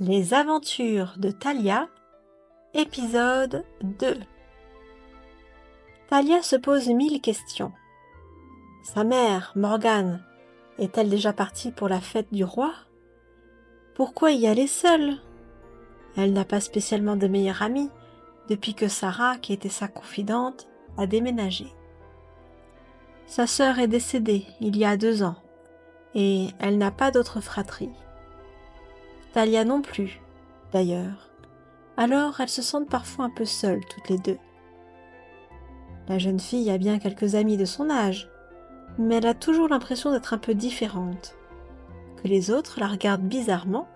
Les aventures de Thalia, épisode 2. Thalia se pose 1000 questions. Sa mère, Morgane, est-elle déjà partie pour la fête du roi? Pourquoi y aller seule? Elle n'a pas spécialement de meilleure amie depuis que Sarah, qui était sa confidente, a déménagé. Sa sœur est décédée il y a 2 ans et elle n'a pas d'autre fratrie. Thalia non plus, d'ailleurs. Alors elles se sentent parfois un peu seules toutes les deux. La jeune fille a bien quelques amis de son âge, mais elle a toujours l'impression d'être un peu différente, que les autres la regardent bizarrement,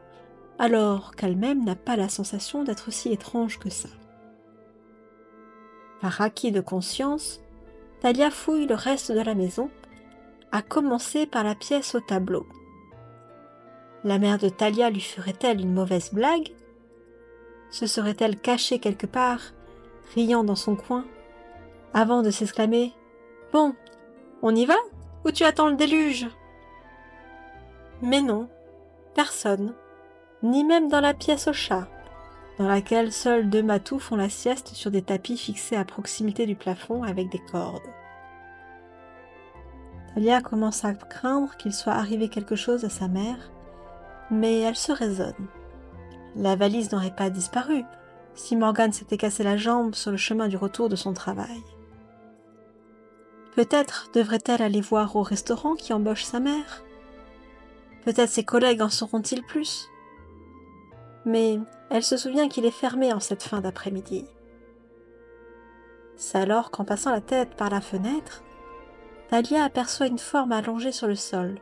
alors qu'elle-même n'a pas la sensation d'être aussi étrange que ça. Par acquis de conscience, Thalia fouille le reste de la maison, à commencer par la pièce au tableau. La mère de Thalia lui ferait-elle une mauvaise blague? Se serait-elle cachée quelque part, riant dans son coin, avant de s'exclamer « Bon, on y va? Ou tu attends le déluge ?» Mais non, personne, ni même dans la pièce au chat, dans laquelle seuls 2 matous font la sieste sur des tapis fixés à proximité du plafond avec des cordes. Thalia commence à craindre qu'il soit arrivé quelque chose à sa mère, mais elle se raisonne. La valise n'aurait pas disparu si Morgane s'était cassé la jambe sur le chemin du retour de son travail. Peut-être devrait-elle aller voir au restaurant qui embauche sa mère? Peut-être ses collègues en sauront-ils plus? Mais elle se souvient qu'il est fermé en cette fin d'après-midi. C'est alors qu'en passant la tête par la fenêtre, Thalia aperçoit une forme allongée sur le sol,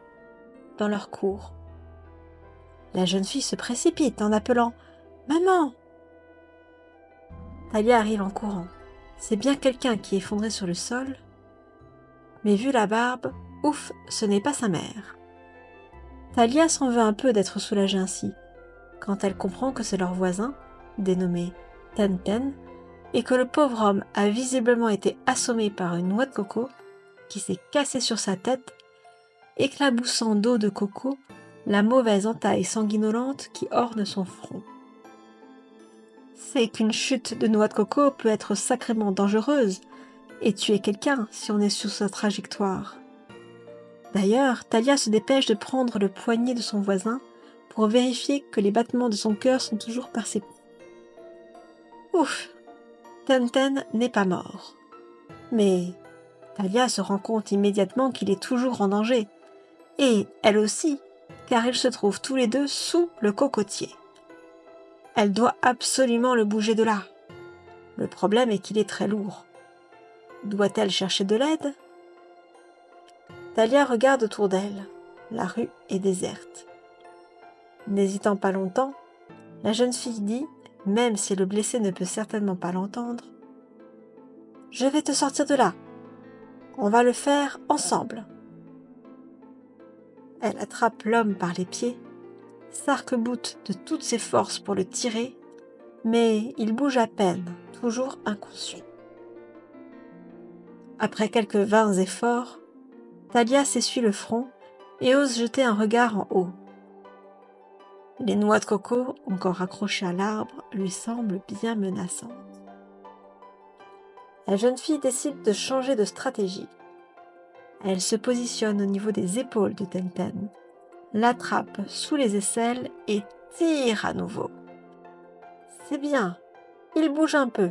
dans leur cour. La jeune fille se précipite en appelant « Maman !» Thalia arrive en courant. C'est bien quelqu'un qui est effondré sur le sol, mais vu la barbe, ouf, ce n'est pas sa mère. Thalia s'en veut un peu d'être soulagée ainsi, quand elle comprend que c'est leur voisin, dénommé Ten-Ten, et que le pauvre homme a visiblement été assommé par une noix de coco qui s'est cassée sur sa tête, éclaboussant d'eau de coco la mauvaise entaille sanguinolente qui orne son front. C'est qu'une chute de noix de coco peut être sacrément dangereuse et tuer quelqu'un si on est sur sa trajectoire. D'ailleurs, Thalia se dépêche de prendre le poignet de son voisin pour vérifier que les battements de son cœur sont toujours perceptibles. Ouf! Ten-Ten n'est pas mort. Mais Thalia se rend compte immédiatement qu'il est toujours en danger. Et elle aussi, car ils se trouvent tous les deux sous le cocotier. Elle doit absolument le bouger de là. Le problème est qu'il est très lourd. Doit-elle chercher de l'aide? Thalia regarde autour d'elle. La rue est déserte. N'hésitant pas longtemps, la jeune fille dit, même si le blessé ne peut certainement pas l'entendre, « Je vais te sortir de là. On va le faire ensemble. » Elle attrape l'homme par les pieds, s'arc-boute de toutes ses forces pour le tirer, mais il bouge à peine, toujours inconscient. Après quelques vains efforts, Thalia s'essuie le front et ose jeter un regard en haut. Les noix de coco, encore accrochées à l'arbre, lui semblent bien menaçantes. La jeune fille décide de changer de stratégie. Elle se positionne au niveau des épaules de Ten-Ten, l'attrape sous les aisselles et tire à nouveau. C'est bien, il bouge un peu.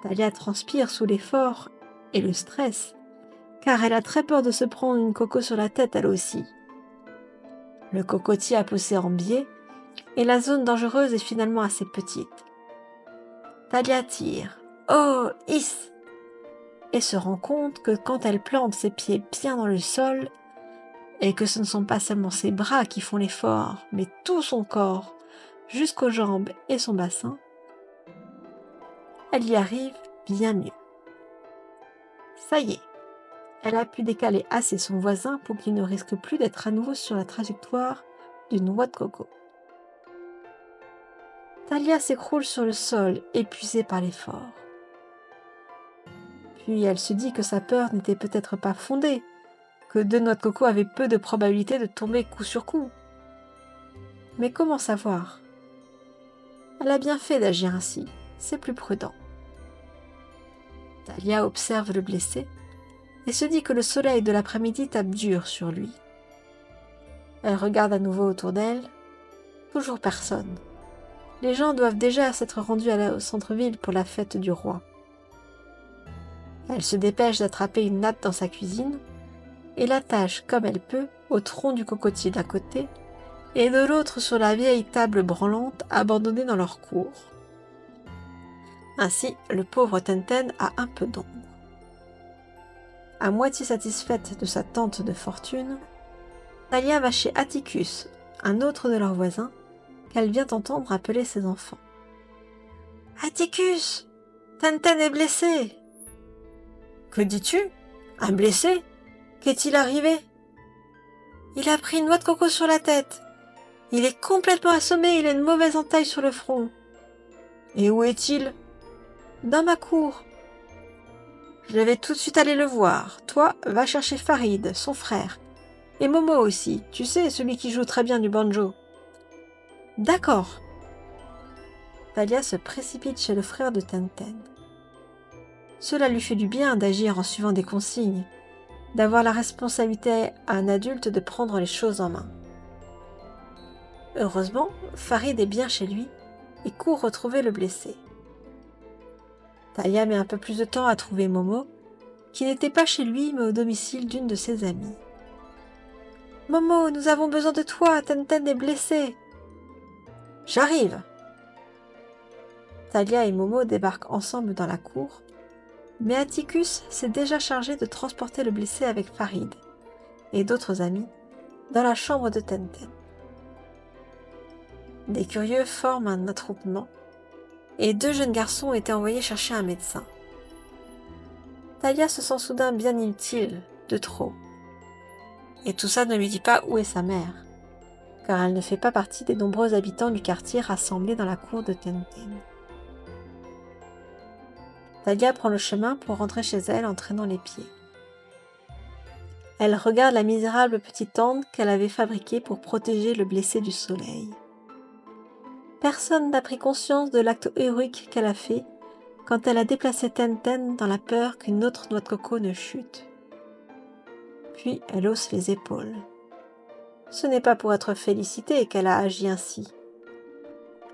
Thalia transpire sous l'effort et le stress, car elle a très peur de se prendre une coco sur la tête elle aussi. Le cocotier a poussé en biais et la zone dangereuse est finalement assez petite. Thalia tire. Oh, hiss! Et se rend compte que quand elle plante ses pieds bien dans le sol, et que ce ne sont pas seulement ses bras qui font l'effort, mais tout son corps, jusqu'aux jambes et son bassin, elle y arrive bien mieux. Ça y est, elle a pu décaler assez son voisin pour qu'il ne risque plus d'être à nouveau sur la trajectoire d'une noix de coco. Thalia s'écroule sur le sol, épuisée par l'effort. Puis elle se dit que sa peur n'était peut-être pas fondée, que 2 noix de coco avaient peu de probabilité de tomber coup sur coup. Mais comment savoir? Elle a bien fait d'agir ainsi, c'est plus prudent. Talia observe le blessé et se dit que le soleil de l'après-midi tape dur sur lui. Elle regarde à nouveau autour d'elle. Toujours personne. Les gens doivent déjà s'être rendus au centre-ville pour la fête du roi. Elle se dépêche d'attraper une natte dans sa cuisine et l'attache comme elle peut au tronc du cocotier d'un côté et de l'autre sur la vieille table branlante abandonnée dans leur cour. Ainsi, le pauvre Tenten a un peu d'ombre. À moitié satisfaite de sa tente de fortune, Talia va chez Atticus, un autre de leurs voisins, qu'elle vient entendre appeler ses enfants. « Atticus, Tenten est blessé !»« Que dis-tu? Un blessé? Qu'est-il arrivé ?»« Il a pris une noix de coco sur la tête. Il est complètement assommé, il a une mauvaise entaille sur le front. »« Et où est-il ?»« Dans ma cour. »« Je vais tout de suite aller le voir. Toi, va chercher Farid, son frère. Et Momo aussi, tu sais, celui qui joue très bien du banjo. »« D'accord. » Talia se précipite chez le frère de Tenten. Cela lui fait du bien d'agir en suivant des consignes, d'avoir la responsabilité à un adulte de prendre les choses en main. Heureusement, Farid est bien chez lui et court retrouver le blessé. Talia met un peu plus de temps à trouver Momo, qui n'était pas chez lui mais au domicile d'une de ses amies. « Momo, nous avons besoin de toi, Tenten est blessé. »« J'arrive !» Talia et Momo débarquent ensemble dans la cour, mais Atticus s'est déjà chargé de transporter le blessé avec Farid et d'autres amis dans la chambre de Tenten. Des curieux forment un attroupement et 2 jeunes garçons ont été envoyés chercher un médecin. Talia se sent soudain bien inutile, de trop. Et tout ça ne lui dit pas où est sa mère, car elle ne fait pas partie des nombreux habitants du quartier rassemblés dans la cour de Tenten. Talia prend le chemin pour rentrer chez elle en traînant les pieds. Elle regarde la misérable petite tente qu'elle avait fabriquée pour protéger le blessé du soleil. Personne n'a pris conscience de l'acte héroïque qu'elle a fait quand elle a déplacé Tenten dans la peur qu'une autre noix de coco ne chute. Puis elle hausse les épaules. Ce n'est pas pour être félicitée qu'elle a agi ainsi.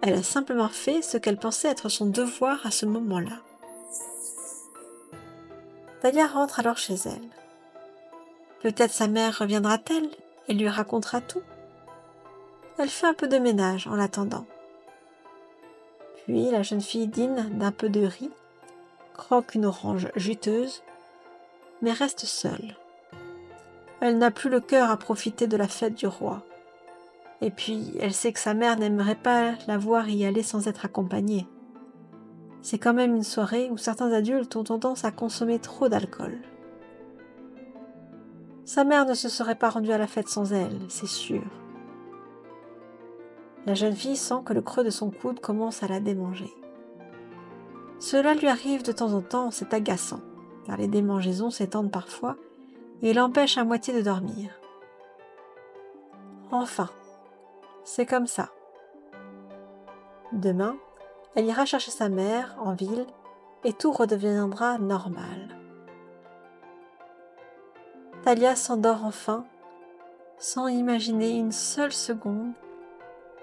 Elle a simplement fait ce qu'elle pensait être son devoir à ce moment-là. Talia rentre alors chez elle. Peut-être sa mère reviendra-t-elle et lui racontera tout. Elle fait un peu de ménage en l'attendant. Puis la jeune fille dîne d'un peu de riz, croque une orange juteuse, mais reste seule. Elle n'a plus le cœur à profiter de la fête du roi. Et puis, elle sait que sa mère n'aimerait pas la voir y aller sans être accompagnée. C'est quand même une soirée où certains adultes ont tendance à consommer trop d'alcool. Sa mère ne se serait pas rendue à la fête sans elle, c'est sûr. La jeune fille sent que le creux de son coude commence à la démanger. Cela lui arrive de temps en temps, c'est agaçant, car les démangeaisons s'étendent parfois et l'empêchent à moitié de dormir. Enfin, c'est comme ça. Demain, elle ira chercher sa mère en ville et tout redeviendra normal. Talia s'endort enfin, sans imaginer une seule seconde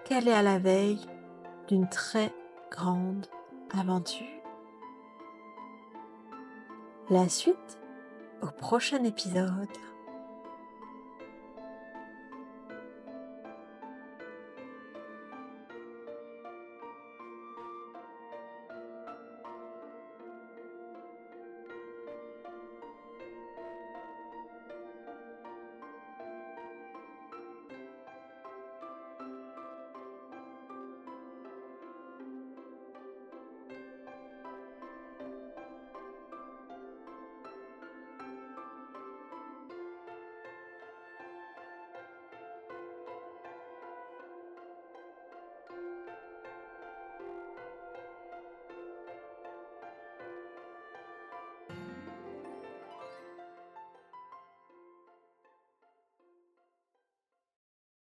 qu'elle est à la veille d'une très grande aventure. La suite au prochain épisode.